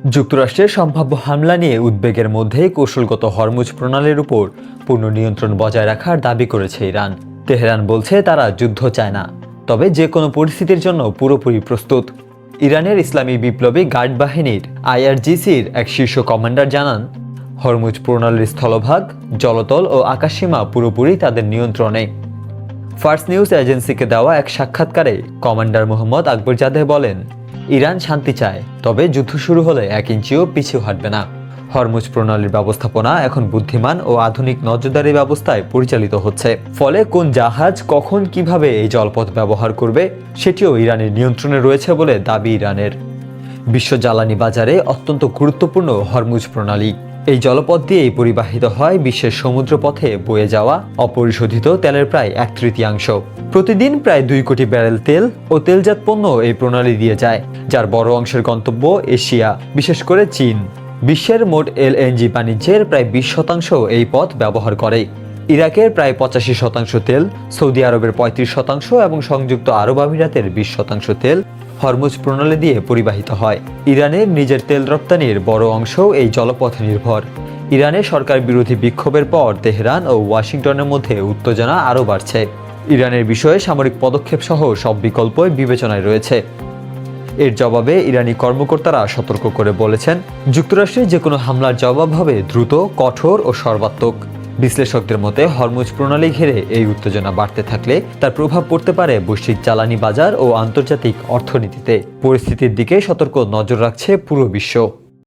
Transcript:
যুক্তরাষ্ট্রের সম্ভাব্য হামলা নিয়ে উদ্বেগের মধ্যে কৌশলগত হরমুজ প্রণালীর উপর পূর্ণ নিয়ন্ত্রণ বজায় রাখার দাবি করেছে ইরান। তেহরান বলছে তারা যুদ্ধ চায় না, তবে যে কোনো পরিস্থিতির জন্য পুরোপুরি প্রস্তুত। ইরানের ইসলামী বিপ্লবী গার্ড বাহিনীর IRGCর এক শীর্ষ কমান্ডার জানান, হরমুজ প্রণালীর স্থলভাগ, জলতল ও আকাশসীমা পুরোপুরি তাদের নিয়ন্ত্রণে। ফার্স্ট নিউজ এজেন্সিকে দেওয়া এক সাক্ষাৎকারে কমান্ডার মোহাম্মদ আকবরজাদেহ বলেন, ইরান শান্তি চায়, তবে যুদ্ধ শুরু হলে 1 ইঞ্চিও পিছু হাঁটবে না। হরমুজ প্রণালীর ব্যবস্থাপনা এখন বুদ্ধিমান ও আধুনিক নজরদারি ব্যবস্থায় পরিচালিত হচ্ছে। ফলে কোন জাহাজ কখন কিভাবে এই জলপথ ব্যবহার করবে সেটিও ইরানের নিয়ন্ত্রণে রয়েছে বলে দাবি ইরানের। বিশ্ব জ্বালানি বাজারে অত্যন্ত গুরুত্বপূর্ণ হরমুজ প্রণালী। এই জলপথ দিয়েই পরিবাহিত হয় বিশ্বের সমুদ্রপথে বয়ে যাওয়া অপরিশোধিত তেলের প্রায় 1/3। প্রতিদিন প্রায় 2 কোটি ব্যারেল তেল ও তেলজাত পণ্য এই প্রণালী দিয়ে যায়, যার বড় অংশের গন্তব্য এশিয়া, বিশেষ করে চীন। বিশ্বের মোট LNG বাণিজ্যের প্রায় 20% এই পথ ব্যবহার করে। ইরাকের প্রায় 85% তেল, সৌদি আরবের 35% এবং সংযুক্ত আরব আমিরাতের 20% তেল হরমুজ প্রণালী দিয়ে পরিবাহিত হয়। ইরানের নিজের তেল রপ্তানির বড় অংশও এই জলপথ নির্ভর। ইরানের সরকার বিরোধী বিক্ষোভের পর তেহরান ও ওয়াশিংটনের মধ্যে উত্তেজনা আরও বাড়ছে। ইরানের বিষয়ে সামরিক পদক্ষেপ সহ সব বিকল্পই বিবেচনায় রয়েছে। এর জবাবে ইরানি কর্মকর্তারা সতর্ক করে বলেছেন, যুক্তরাষ্ট্রের যে কোনো হামলার জবাব হবে দ্রুত, কঠোর ও সর্বাত্মক। বিশ্লেষকদের মতে হরমুজ প্রণালী ঘিরে এই উত্তেজনা বাড়তে থাকলে তার প্রভাব পড়তে পারে বৈশ্বিক জ্বালানি বাজার ও আন্তর্জাতিক অর্থনীতিতে। পরিস্থিতির দিকে সতর্ক নজর রাখছে পুরো বিশ্ব।